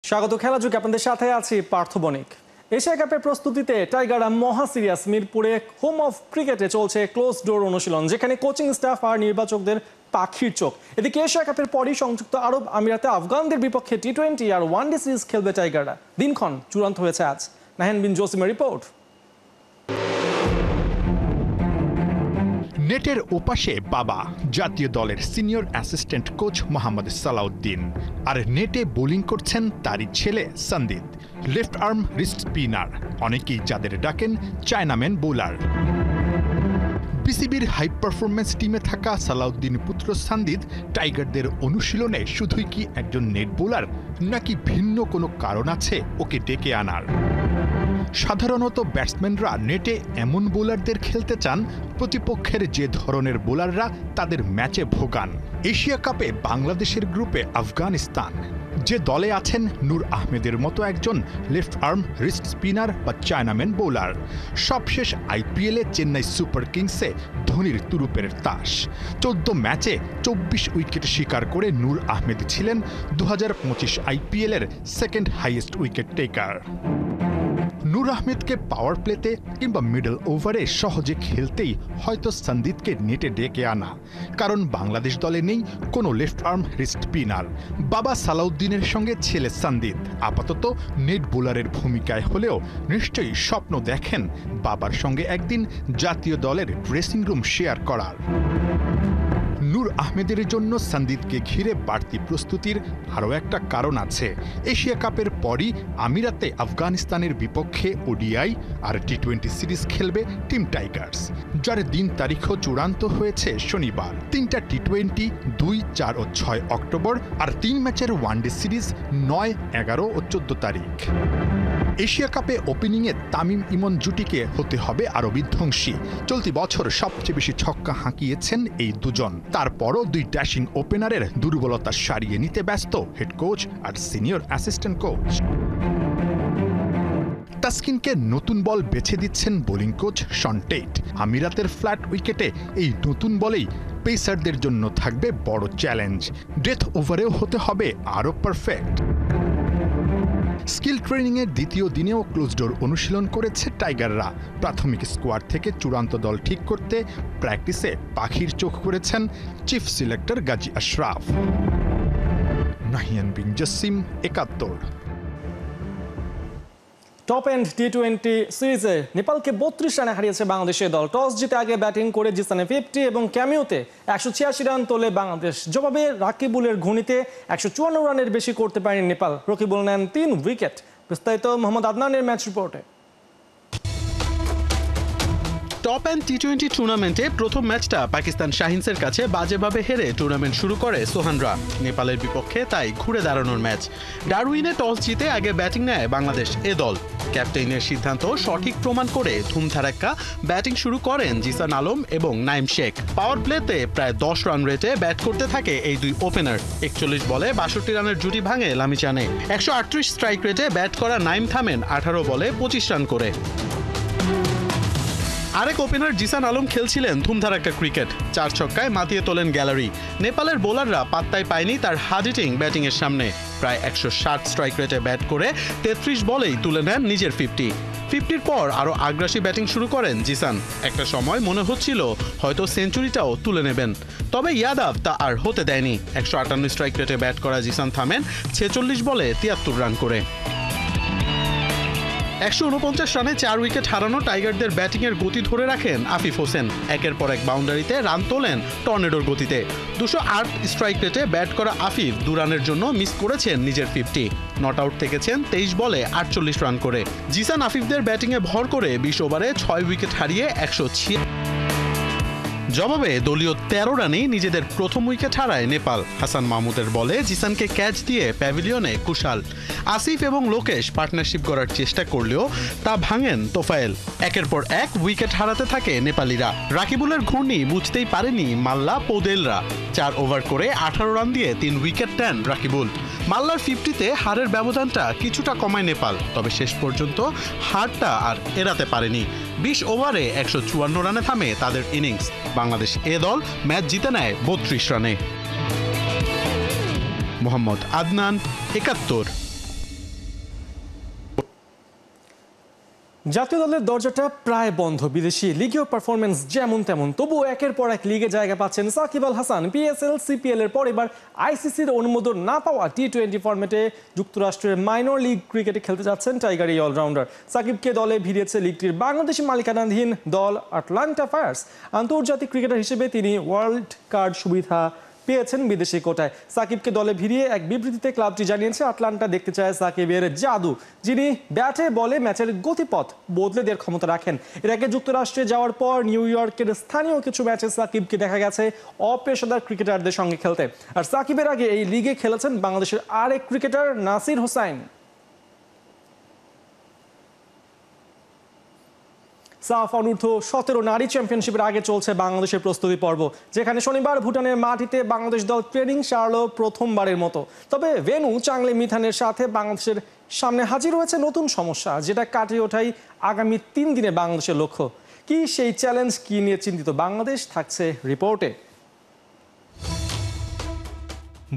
স্বাগত খেলাযোগে আপনাদের সাথে আছি পার্থ বণিক। এশিয়া কাপের প্রস্তুতিতে টাইগাররা মহা সিরিয়াস। মিরপুরে হোম অফ ক্রিকেটে চলছে ক্লোজ ডোর অনুশীলন, যেখানে কোচিং স্টাফ আর নির্বাচকদের পাখির চোখ। এদিকে এশিয়া কাপের পরই সংযুক্ত আরব আমিরাতে আফগানদের বিপক্ষে টি-20 আর ওয়ানডে সিরিজ খেলবে টাইগাররা। দিনক্ষণ চূড়ান্ত হয়েছে আজ। নাহেন বিন জসিমের রিপোর্ট। নেটের ওপাশে বাবা, জাতীয় দলের senior assistant coach Mohammad Salauddin, আর নেটে বোলিং করছেন তারই ছেলে Sandip, left arm wrist spinner, অনেকেই যাদের ডাকেন চায়নাম্যান বোলার। বিসিবির হাই পারফরমেন্স টিমে থাকা সালাউদ্দিন পুত্র সন্দীপ টাইগারদের অনুশীলনে শুধুই কি একজন নেট বোলার, নাকি ভিন্ন কোনো কারণ আছে ওকে ডেকে আনার? সাধারণত ব্যাটসম্যানরা নেটে এমন বোলারদের খেলতে চান প্রতিপক্ষের যে ধরনের বোলাররা তাদের ম্যাচে ভোগান। এশিয়া কাপে বাংলাদেশের গ্রুপে আফগানিস্তান, যে দলে আছেন নূর আহমেদের মতো একজন লেফট আর্ম রিস্ট স্পিনার বা চায়নাম্যান বোলার। সবশেষ আইপিএলে চেন্নাই সুপার কিংসে ধোনির তুরুপের তাস। 14 ম্যাচে 24 উইকেট শিকার করে নূর আহমেদ ছিলেন 2025 আইপিএলের সেকেন্ড হাইয়েস্ট উইকেট টেকার। নূর আহমেদকে পাওয়ার প্লেতে কিংবা মিডল ওভারে সহজে খেলতেই হয়তো সন্দীপকে নেটে ডেকে আনা, কারণ বাংলাদেশ দলে নেই কোনো লেফট আর্ম রিস্ট স্পিনার। বাবা সালাউদ্দিনের সঙ্গে ছেলে সন্দীপ আপাতত নেট বোলারের ভূমিকায় হলেও নিশ্চয়ই স্বপ্ন দেখেন বাবার সঙ্গে একদিন জাতীয় দলের ড্রেসিং রুম শেয়ার করার। নূর আহমেদের জন্য সন্দীপকে ঘিরে বাড়তি প্রস্তুতির আরও একটা কারণ আছে। এশিয়া কাপের পরই আমিরাতে আফগানিস্তানের বিপক্ষে ওডিআই আর টি-20 সিরিজ খেলবে টিম টাইগার্স, যার দিন তারিখও চূড়ান্ত হয়েছে শনিবার। 3টা টি-20 2, 4 ও 6 অক্টোবর, আর 3 ম্যাচের ওয়ানডে সিরিজ 9, 11 ও 14 তারিখ। এশিয়া কাপে ওপেনিংয়ে তামিম ইমন জুটিকে হতে হবে আরও বিধ্বংসী। চলতি বছর সবচেয়ে বেশি ছক্কা হাঁকিয়েছেন এই দুজন। তারপরও দুই ড্যাশিং ওপেনারের দুর্বলতা সারিয়ে নিতে ব্যস্ত হেড কোচ আর সিনিয়র অ্যাসিস্ট্যান্ট কোচ। তাসকিনকে নতুন বল বেছে দিচ্ছেন বোলিং কোচ শন টেট। আমিরাতের ফ্ল্যাট উইকেটে এই নতুন বলেই পেসারদের জন্য থাকবে বড় চ্যালেঞ্জ। ডেথ ওভারেও হতে হবে আরও পারফেক্ট। স্কিল ট্রেনিংয়ের দ্বিতীয় দিনেও ক্লোজ ডোর অনুশীলন করেছে টাইগাররা। প্রাথমিক স্কোয়াড থেকে চূড়ান্ত দল ঠিক করতে প্র্যাকটিসে পাখির চোখ করেছেন chief selector Gazi Ashraf. Nahian bin Jasim, 71। Top end টি-20 সিরিজে নেপালকে 32 রানে হারিয়েছে বাংলাদেশের দল। টস জিতে আগে ব্যাটিং করে জিসানে 50 এবং ক্যামিওতে 186 রান তোলে বাংলাদেশ। জবাবে রাকিবুলের ঘূর্ণিতে 154 রানের বেশি করতে পারেনি নেপাল। রকিবুল নেন 3 উইকেট। বিস্তারিত মোহাম্মদ আদনানের ম্যাচ রিপোর্টে। টপ এন্ড টি-20 টুর্নামেন্টে প্রথম ম্যাচটা পাকিস্তান শাহিনসের কাছে বাজেভাবে হেরে টুর্নামেন্ট শুরু করে সোহানরা। নেপালের বিপক্ষে তাই ঘুরে দাঁড়ানোর ম্যাচ। ডারউইনে টস জিতে আগে ব্যাটিং নেয় বাংলাদেশ এ দল। ক্যাপ্টেনের সিদ্ধান্ত সঠিক প্রমাণ করে ধুমধারাক্কা ব্যাটিং শুরু করেন জিসান আলম এবং নাইম শেখ। পাওয়ার প্লেতে প্রায় 10 রান রেটে ব্যাট করতে থাকে এই দুই ওপেনার। 41 বলে 62 রানের জুটি ভাঙে লামিচানে। 138 স্ট্রাইক রেটে ব্যাট করা নাইম থামেন 18 বলে 25 রান করে। আরেক ওপেনার জিসান আলম খেলছিলেন ধুমধারাক্কা ক্রিকেট। 4 ছক্কায় মাতিয়ে তোলেন গ্যালারি। নেপালের বোলাররা পাত্তাই পায়নি তার হার্ড-হিটিং ব্যাটিংয়ের সামনে। প্রায় 160 স্ট্রাইক রেটে ব্যাট করে 33 বলেই তুলে নেন নিজের 50-র পর আরও আগ্রাসী ব্যাটিং শুরু করেন জিসান। একটা সময় মনে হচ্ছিল হয়তো সেঞ্চুরিটাও তুলে নেবেন, তবে ইয়াদাব তা আর হতে দেয়নি। 158 স্ট্রাইক রেটে ব্যাট করা জিসান থামেন 46 বলে 73 রান করে। 149 রানে 4 উইকেট হারানো টাইগারদের ব্যাটিংয়ের গতি ধরে রাখেন আফিফ হোসেন। একের পর এক বাউন্ডারিতে রান তোলেন টর্নেডোর গতিতে। 208 স্ট্রাইক রেটে ব্যাট করা আফিফ 2 রানের জন্য মিস করেছেন নিজের 50। নট আউট থেকেছেন 23 বলে 48 রান করে। জিসান আফিফদের ব্যাটিংয়ে ভর করে 20 ওভারে 6 উইকেট হারিয়ে 106। জবাবে দলীয় 13 রানেই নিজেদের প্রথম উইকেট হারায় নেপাল। হাসান মাহমুদের বলে জিসানকে ক্যাচ দিয়ে প্যাভিলিয়নে কুশাল। আসিফ এবং লোকেশ পার্টনারশিপ করার চেষ্টা করলেও তা ভাঙেন তোফায়েল। একের পর এক উইকেট হারাতে থাকে নেপালিরা। রাকিবুলের ঘূর্ণি বুঝতেই পারেনি মাল্লা পৌদেলরা। 4 ওভার করে 18 রান দিয়ে 3 উইকেট নেন রাকিবুল। মাল্লার 50-তে হারের ব্যবধানটা কিছুটা কমায় নেপাল, তবে শেষ পর্যন্ত হারটা আর এড়াতে পারেনি। 20 ওভারে 154 রানে থামে তাদের ইনিংস। বাংলাদেশ এ দল ম্যাচ জিতে নেয় 32 রানে। মোহাম্মদ আদনান, 71। জাতীয় দলের দরজাটা প্রায় বন্ধ। বিদেশি লিগীয় পারফরমেন্স যেমন তেমন, তবুও একের পর এক লিগে জায়গা পাচ্ছেন সাকিব আল হাসান। পিএসএল, সিপিএল এর পর এবার আইসিসির অনুমোদন না পাওয়া টি-20 ফরম্যাটে যুক্তরাষ্ট্রের মাইনর লিগ ক্রিকেটে খেলতে যাচ্ছেন টাইগার এই অলরাউন্ডার। সাকিবকে দলে ভিড়িয়েছে লিগটির বাংলাদেশি মালিকানাধীন দল আটলান্টা ফায়ার্স। আন্তর্জাতিক ক্রিকেটার হিসেবে তিনি ওয়ার্ল্ড কার্ড সুবিধা পেয়েছেন বিদেশি কোটায়। সাকিবকে দলে ভিড়িয়ে এক বিবৃতিতে ক্লাবটি জানিয়েছে আটলান্টা দেখতে চায় সাকিবের জাদু, যিনি ব্যাটে বলে ম্যাচের গতিপথ বদলে দেওয়ার ক্ষমতা রাখেন। এর আগে যুক্তরাষ্ট্রে যাওয়ার পর নিউ ইয়র্কের স্থানীয় কিছু ম্যাচে সাকিবকে দেখা গেছে অপেশাদার ক্রিকেটারদের সঙ্গে খেলতে। আর সাকিবের আগে এই লিগে খেলেছেন বাংলাদেশের আরেক ক্রিকেটার নাসির হোসাইন। সাফ অনূর্ধ্ব-17 নারী চ্যাম্পিয়নশিপের আগে চলছে বাংলাদেশের প্রস্তুতি পর্ব, যেখানে শনিবার ভুটানের মাটিতে বাংলাদেশ দল ট্রেনিং সারলো প্রথমবারের মতো। তবে ভেন্যু চাংলি মিথানের সাথে বাংলাদেশের সামনে হাজির হয়েছে নতুন সমস্যা, যেটা কাটিয়ে ওঠাই আগামী 3 দিনে বাংলাদেশের লক্ষ্য। কি সেই চ্যালেঞ্জ, কি নিয়ে চিন্তিত বাংলাদেশ, থাকছে রিপোর্টে।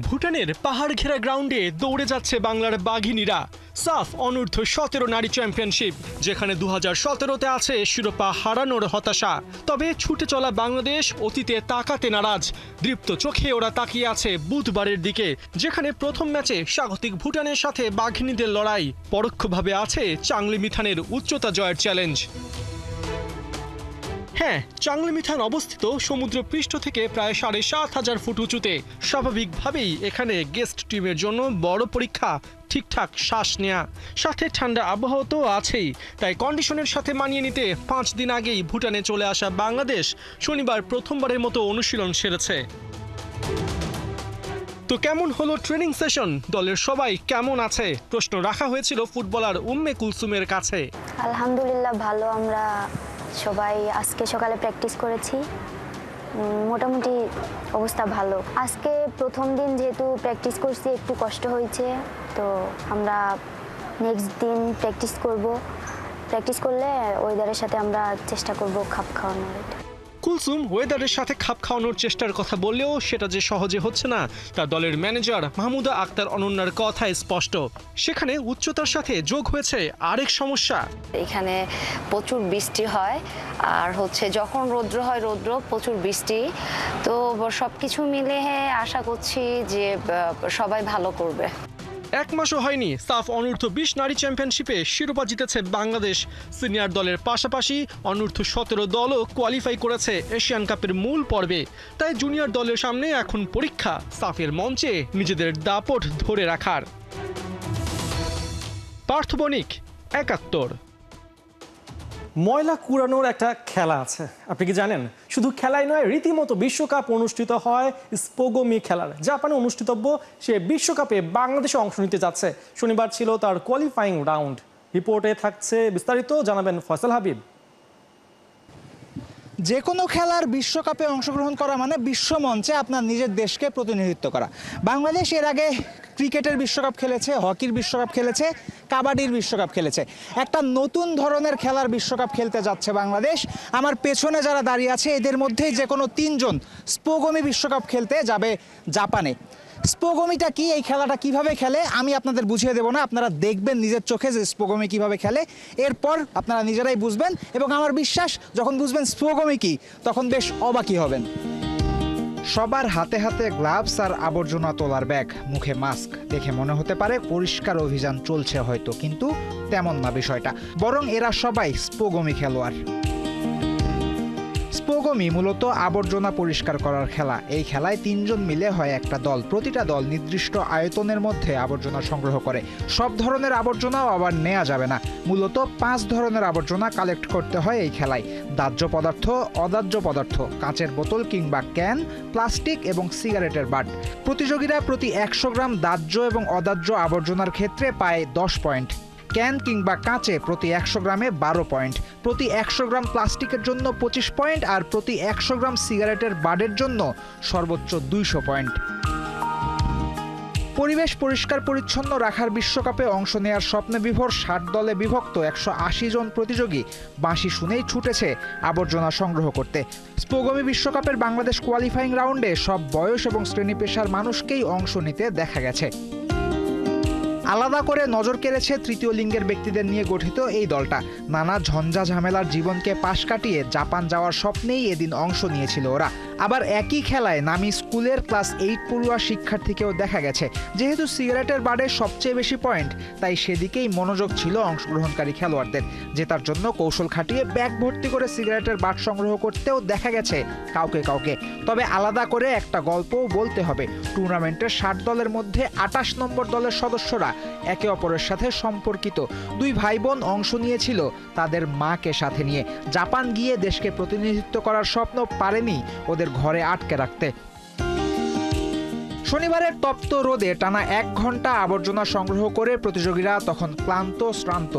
ভুটানের পাহাড় ঘেরা গ্রাউন্ডে দৌড়ে যাচ্ছে বাংলার বাঘিনীরা। সাফ অনূর্ধ্ব-17 নারী চ্যাম্পিয়নশিপ, যেখানে 2017-তে আছে শিরোপা হারানোর হতাশা। তবে ছুটে চলা বাংলাদেশ অতীতে তাকাতে নারাজ। দৃপ্ত চোখে ওরা তাকিয়ে আছে বুধবারের দিকে, যেখানে প্রথম ম্যাচে স্বাগতিক ভুটানের সাথে বাঘিনীদের লড়াই। পরোক্ষভাবে আছে চাংলি মিথানের উচ্চতা জয়ের চ্যালেঞ্জ। হ্যাঁ, চাংলি মিথান অবস্থিত সমুদ্র পৃষ্ঠ থেকে প্রায় 7,500 ফুট উঁচুতে। স্বাভাবিকভাবেই এখানে গেস্ট টিমের জন্য বড় পরীক্ষা ঠিকঠাক শ্বাস নেয়া, সাথে ঠান্ডা আবহাওয়া তো আছেই। তাই কন্ডিশনের সাথে মানিয়ে নিতে 5 দিন আগেই ভুটানে চলে আসা বাংলাদেশ শনিবার প্রথমবারের মতো অনুশীলন সেরেছে। তো কেমন হলো ট্রেনিং সেশন, দলের সবাই কেমন আছে, প্রশ্ন রাখা হয়েছিল ফুটবলার উম্মে কুলসুমের কাছে। আলহামদুলিল্লাহ ভালো, আমরা সবাই আজকে সকালে প্র্যাকটিস করেছি, মোটামুটি অবস্থা ভালো। আজকে প্রথম দিন যেহেতু প্র্যাকটিস করছি, একটু কষ্ট হয়েছে, তো আমরা নেক্সট দিন প্র্যাকটিস করব। প্র্যাকটিস করলে ওয়েদারের সাথে আমরা চেষ্টা করব খাপ খাওয়ানোর। কুলসুম ওয়েদারের সাথে খাপ খাওয়ানোর চেষ্টার কথা বললেও সেটা যে সহজে হচ্ছে না, তা দলের ম্যানেজার মাহমুদা আক্তার অনন্যার কথায় স্পষ্ট। সেখানে উচ্চতার সাথে যোগ হয়েছে আরেক সমস্যা। এখানে প্রচুর বৃষ্টি হয়, আর যখন রৌদ্র হয় রৌদ্র, প্রচুর বৃষ্টি, তো সবকিছু মিলে আশা করছি যে সবাই ভালো করবে। 1 মাসও হয়নি সাফ অনূর্ধ্ব-20 নারী চ্যাম্পিয়নশিপে শিরোপা জিতেছে বাংলাদেশ। সিনিয়র দলের পাশাপাশি অনূর্ধ্ব-17 দলও কোয়ালিফাই করেছে এশিয়ান কাপের মূল পর্বে। তাই জুনিয়র দলের সামনে এখন পরীক্ষা সাফের মঞ্চে নিজেদের দাপট ধরে রাখার। পার্থ বণিক, 71। ময়লা কুড়ানোর একটা খেলা আছে, আপনি কি জানেন? শুধু খেলাই নয়, রীতিমতো বিশ্বকাপ অনুষ্ঠিত হয় স্পোগমি খেলার। জাপানে অনুষ্ঠিতব্য সে বিশ্বকাপে বাংলাদেশে অংশ নিতে যাচ্ছে। শনিবার ছিল তার কোয়ালিফাইং রাউন্ড। রিপোর্টে থাকছে বিস্তারিত, জানাবেন ফয়সাল হাবিব। যে কোনো খেলার বিশ্বকাপে অংশগ্রহণ করা মানে বিশ্বমঞ্চে আপনার নিজের দেশকে প্রতিনিধিত্ব করা। বাংলাদেশ এর আগে ক্রিকেটের বিশ্বকাপ খেলেছে, হকির বিশ্বকাপ খেলেছে, কাবাডির বিশ্বকাপ খেলেছে। একটা নতুন ধরনের খেলার বিশ্বকাপ খেলতে যাচ্ছে বাংলাদেশ। আমার পেছনে যারা দাঁড়িয়ে আছে এদের মধ্যেই যে কোনো 3 জন স্পোগমি বিশ্বকাপ খেলতে যাবে জাপানে। স্পোগমিটা কি, এই খেলাটা কিভাবে খেলে আমি আপনাদের বুঝিয়ে দেবো না, আপনারা দেখবেন নিজের চোখে যে স্পোগমি কিভাবে খেলে, এরপর আপনারা নিজেরাই বুঝবেন। এবং আমার বিশ্বাস যখন বুঝবেন স্পোগমি কি, তখন বেশ অবাকই হবেন। সবার হাতে হাতে গ্লাভস আর আবর্জনা তোলার ব্যাগ, মুখে মাস্ক। দেখে মনে হতে পারে পরিষ্কার অভিযান চলছে হয়তো, কিন্তু তেমন না বিষয়টা। বরং এরা সবাই স্পোগমি খেলোয়াড়। স্পোগমি মূলত আবর্জনা পরিষ্কার করার খেলা। এই খেলায় 3 জন মিলে হয় একটা দল। প্রতিটা দল নির্দিষ্ট আয়তনের মধ্যে আবর্জনা সংগ্রহ করে। সব ধরনের আবর্জনাও আবার নেওয়া যাবে না। মূলত 5 ধরনের আবর্জনা কালেক্ট করতে হয় এই খেলায়: দাহ্য পদার্থ, অদাহ্য পদার্থ, কাঁচের বোতল কিংবা ক্যান, প্লাস্টিক এবং সিগারেটের বাট। প্রতিযোগীরা প্রতি 100 গ্রাম দাহ্য এবং অদাহ্য আবর্জনার ক্ষেত্রে পায় 10 পয়েন্ট। ক্যান কিংবা কাঁচে প্রতি 100 গ্রামে 12 পয়েন্ট, প্রতি 100 গ্রাম প্লাস্টিকের জন্য 25 পয়েন্ট, আর প্রতি 100 গ্রাম সিগারেটের বাডের জন্য সর্বোচ্চ 200 পয়েন্ট। পরিবেশ পরিষ্কার পরিচ্ছন্ন রাখার বিশ্বকাপে অংশ নেয়ার স্বপ্নে বিভোর 60 দলে বিভক্ত 180 জন প্রতিযোগী বাঁশি শুনেই ছুটেছে আবর্জনা সংগ্রহ করতে। স্পোগমি বিশ্বকাপের বাংলাদেশ কোয়ালিফাইং রাউন্ডে সব বয়স এবং শ্রেণী পেশার মানুষকেই অংশ নিতে দেখা গেছে। আলাদা করে নজর কেড়েছে তৃতীয় লিঙ্গের ব্যক্তিদের নিয়ে গঠিত এই দলটা। নানা ঝঞ্ঝা ঝামেলার জীবনকে পাশ কাটিয়ে জাপান যাওয়ার স্বপ্নেই এদিন অংশ নিয়েছিল ওরা। আবার একই খেলায় নামি স্কুলের ক্লাস 8 পড়ুয়া শিক্ষার্থীকেও দেখা গেছে। যেহেতু সিগারেটের বারে সবচেয়ে বেশি পয়েন্ট, তাই সেদিকেই মনোযোগ ছিল অংশগ্রহণকারী খেলোয়াড়দের। জেতার জন্য কৌশল খাটিয়ে ব্যাগ ভর্তি করে সিগারেটের বাট সংগ্রহ করতেও দেখা গেছে কাউকে কাউকে। তবে আলাদা করে একটা গল্পও বলতে হবে। টুর্নামেন্টের 60 দলের মধ্যে 28 নম্বর দলের সদস্যরা একে অপরের সাথে সম্পর্কিত। দুই ভাই বোন অংশ নিয়েছিল তাদের মাকে সাথে নিয়ে। জাপান গিয়ে দেশকে প্রতিনিধিত্ব করার স্বপ্ন পারেনি ওদের ঘরে আটকে রাখতে। শনিবারের তপ্ত রোদে টানা 1 ঘন্টা আবর্জনা সংগ্রহ করে প্রতিযোগীরা তখন ক্লান্ত শ্রান্ত।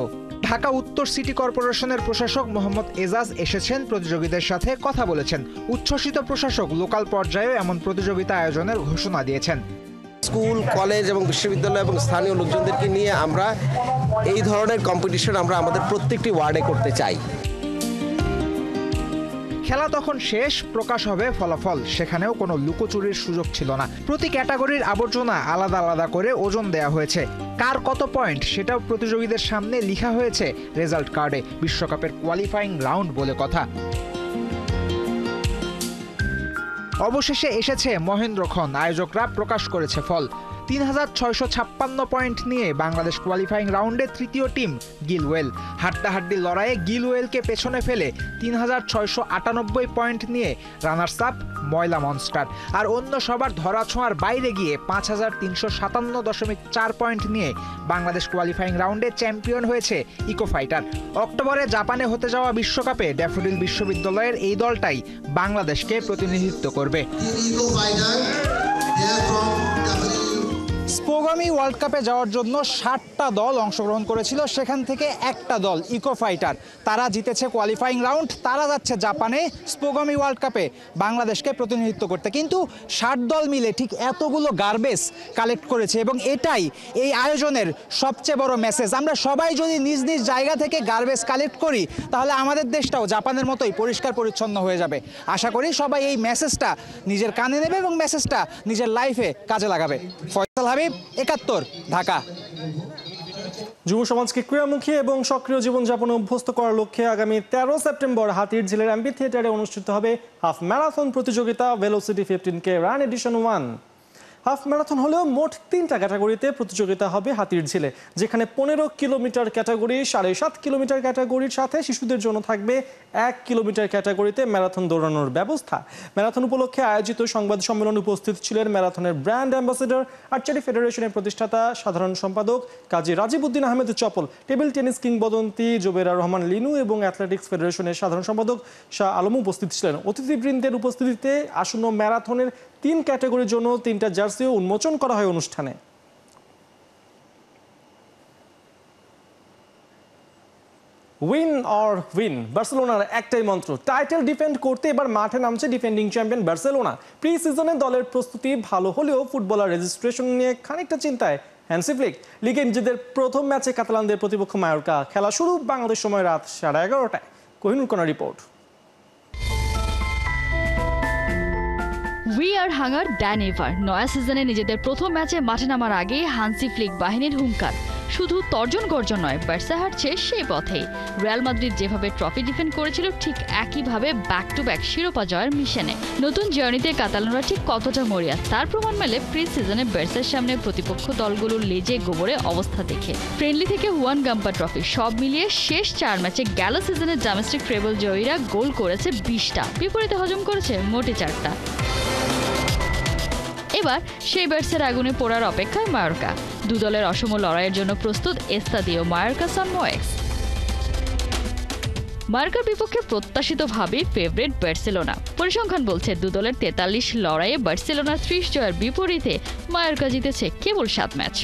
ঢাকা উত্তর সিটি কর্পোরেশনের প্রশাসক মোহাম্মদ এজাজ এসেছেন, প্রতিযোগীদের সাথে কথা বলেছেন। উচ্ছ্বসিত প্রশাসক লোকাল পর্যায়েও এমন প্রতিযোগিতা আয়োজনের ঘোষণা দিয়েছেন। স্কুল, কলেজ এবং বিশ্ববিদ্যালয় এবং স্থানীয় লোকজনদেরকে নিয়ে আমরা এই ধরনের কম্পিটিশন আমরা আমাদের প্রত্যেকটি ওয়ার্ডে করতে চাই। খেলা তখন শেষ, প্রকাশ হবে ফলাফল। সেখানেও কোনো লুকোচুরির সুযোগ ছিল না। প্রতি ক্যাটাগরির আবর্জনা আলাদা আলাদা করে ওজন দেয়া হয়েছে। কার কত পয়েন্ট সেটাও প্রতিযোগীদের সামনে লেখা হয়েছে রেজাল্ট কার্ডে। বিশ্বকাপের কোয়ালিফাইং রাউন্ড বলে কথা। অবশেষে এসেছে মহেন্দ্রক্ষণ। আয়োজকরা প্রকাশ করেছে ফল। 3656 পয়েন্ট নিয়ে বাংলাদেশ কোয়ালিফাইং রাউন্ডে তৃতীয় টিম গিলওয়েল। হাড্ডাহাড্ডি লড়াইয়ে গিলওয়েলকে পেছনে ফেলে 3698 পয়েন্ট নিয়ে রানার্স আপ ময়লা মনস্টার। আর অন্য সবার ধরাছোঁয়ার বাইরে গিয়ে 5357.4 পয়েন্ট নিয়ে বাংলাদেশ কোয়ালিফাইং রাউন্ডে চ্যাম্পিয়ন হয়েছে ইকো ফাইটার। অক্টোবরে জাপানে হতে যাওয়া বিশ্বকাপে ড্যাফোডিল বিশ্ববিদ্যালয়ের এই দলটাই বাংলাদেশকে প্রতিনিধিত্ব করবে। স্পোগামি ওয়ার্ল্ড কাপে যাওয়ার জন্য 60টা দল অংশগ্রহণ করেছিল, সেখান থেকে একটা দল ইকো ফাইটার, তারা জিতেছে কোয়ালিফাইং রাউন্ড। তারা যাচ্ছে জাপানে স্পোগামি ওয়ার্ল্ড কাপে বাংলাদেশকে প্রতিনিধিত্ব করতে। কিন্তু 60 দল মিলে ঠিক এতগুলো গার্বেজ কালেক্ট করেছে এবং এটাই এই আয়োজনের সবচেয়ে বড় মেসেজ। আমরা সবাই যদি নিজ নিজ জায়গা থেকে গার্বেজ কালেক্ট করি তাহলে আমাদের দেশটাও জাপানের মতোই পরিষ্কার পরিচ্ছন্ন হয়ে যাবে। আশা করি সবাই এই মেসেজটা নিজের কানে নেবে এবং মেসেজটা নিজের লাইফে কাজে লাগাবে। ফয়সাল হাবিব, 71, ঢাকা। যুব সমাজকে ক্রীড়ামুখী এবং সক্রিয় জীবনযাপনে অভ্যস্ত করার লক্ষ্যে আগামী 13 সেপ্টেম্বর হাতিরঝিলের অ্যাম্পি থিয়েটারে অনুষ্ঠিত হবে হাফ ম্যারাথন প্রতিযোগিতা velocity 15K run edition 1। Half marathon হলেও মোট 3টা ক্যাটাগরিতে প্রতিযোগিতা হবে হাতিরঝিলে, যেখানে 15 কিলোমিটার ক্যাটাগরি, 7.5 কিলোমিটার ক্যাটাগরির সাথে শিশুদের জন্য থাকবে 1 কিলোমিটার ক্যাটাগরিতে ম্যারাথন দৌড়ানোর ব্যবস্থা। ম্যারাথন উপলক্ষে আয়োজিত সংবাদ সম্মেলনে উপস্থিত ছিলেন ম্যারাথনের ব্র্যান্ড অ্যাম্বাসেডর, আর্চারি ফেডারেশনের প্রতিষ্ঠাতা সাধারণ সম্পাদক কাজী রাজীব উদ্দিন আহমেদ চপল, টেবিল টেনিস কিংবদন্তি জোবেরা রহমান লিনু এবং অ্যাথলেটিক্স ফেডারেশনের সাধারণ সম্পাদক শাহ আলম উপস্থিত ছিলেন। অতিথিবৃন্দের উপস্থিতিতে আসন্ন ম্যারাথনের 3 ক্যাটাগরির জন্য 3টা জার্সিও উন্মোচন করা হয় অনুষ্ঠানে। উইন অর উইন, বার্সেলোনার একটাই মন্ত্র। টাইটেল ডিফেন্ড করতে এবার মাঠে নামছে ডিফেন্ডিং চ্যাম্পিয়ন বার্সেলোনা। প্রি সিজনে দলের প্রস্তুতি ভালো হলেও ফুটবলার রেজিস্ট্রেশন নিয়ে খানিকটা চিন্তায় হ্যান্সি ফ্লিক। লিগে নিজেদের প্রথম ম্যাচে কাতালানদের প্রতিপক্ষ মায়োরকা। খেলা শুরু বাংলাদেশ সময় রাত 11:30টায়। কোহিনুর কোনা report. We are hunger than ever. নয়া সিজনে নিজেদের প্রথম ম্যাচে মাঠে নামার আগে হান্সি ফ্লিক বাহিনীর হুঙ্কার। শুধু তর্জন গর্জন নয়, বার্সা হাঁটছে সেই পথেই। রিয়াল মাদ্রিদ যেভাবে ট্রফি ডিফেন্ড করেছিল ঠিক একইভাবে ব্যাক টু ব্যাক শিরোপা জয়ের মিশনে। নতুন জার্নিতে কাতালানরা ঠিক কতটা মরিয়া তার প্রমাণ মেলে প্রি সিজনে বার্সার সামনে প্রতিপক্ষ দলগুলোর লেজে গোবরে অবস্থা দেখে। ফ্রেন্ডলি থেকে হুয়ান গাম্পা ট্রফি সব মিলিয়ে শেষ 4 ম্যাচে গেল সিজনের ডোমেস্টিক ট্রেবল জয়ীরা গোল করেছে 20টা, বিপরীতে হজম করেছে মোটে 4টা। এবার সেই বার্সার আগুনে পোড়ার অপেক্ষায় মায়োরকা। দু দলের অসম লড়াইয়ের জন্য প্রস্তুত এস্তাদিও মায়োরকা সান মোয়েক্স। মায়োরকার বিপক্ষে প্রত্যাশিতভাবেই ফেভারিট বার্সেলোনা। পরিসংখ্যান বলছে দু দলের 43 লড়াইয়ে বার্সেলোনার 30 জয়ের বিপরীতে মায়োরকা জিতেছে কেবল 7 ম্যাচ।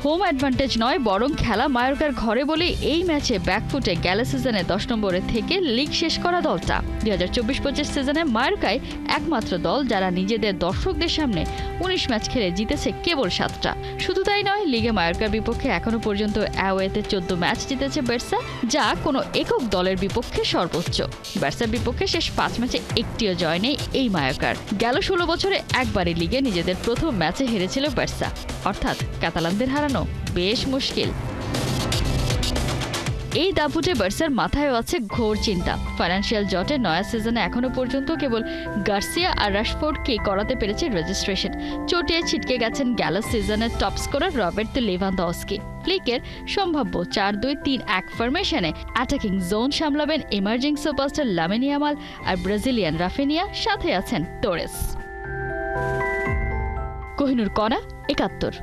হোম অ্যাডভান্টেজ নয়, বরং খেলা মায়োর্কার ঘরে বলে এই ম্যাচে ব্যাকফুটে গেল সিজনে 10 নম্বরে থেকে লিগ শেষ করা দলটা। 2024-25 সিজনে মায়োর্কায় একমাত্র দল যারা নিজেদের দর্শকদের সামনে 19 ম্যাচ খেলে জিতেছে কেবল 7টা। শুধু তাই নয়, লিগে মায়োর্কার বিপক্ষে এখনো পর্যন্ত অ্যাওয়েতে 14 ম্যাচ জিতেছে বার্সা, যা কোনো একক দলের বিপক্ষে সর্বোচ্চ। বার্সার বিপক্ষে শেষ 5 ম্যাচে একটিও জয় নেই এই মায়োর্কার। গেল 16 বছরে একবারই লিগে নিজেদের প্রথম ম্যাচে হেরেছিল বার্সা, অর্থাৎ কাতালানদের হারানো বেশ মুশকিল। এই দাপুটে বার্সার মাথায়ও আছে ঘোর চিন্তা। ফাইন্যান্সিয়াল জটে নয়া সিজনে এখনো পর্যন্ত কেবল গার্সিয়া আর রাশফোর্ডকে করাতে পেরেছে রেজিস্ট্রেশন। চোটে ছিটকে গেছেন গেল সিজনের টপ স্কোরার রবার্ট লেভানডস্কি। ফ্লিকের সম্ভাব্য 4-2-3-1 ফরমেশনে অ্যাটাকিং জোন সামলাবেন এমার্জিং সুপারস্টার লামিন ইয়ামাল আর ব্রাজিলিয়ান রাফিনিয়া, সাথে আছেন তোরেস। কোহিনুর কণা, 71।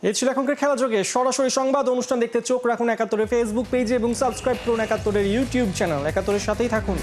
এই ছিল এখনকার খেলা যোগে। সরাসরি সংবাদ অনুষ্ঠান দেখতে চোখ রাখুন 71-এর ফেসবুক পেজে এবং সাবস্ক্রাইব করুন 71-এর ইউটিউব চ্যানেল। 71-এর সাথেই থাকুন।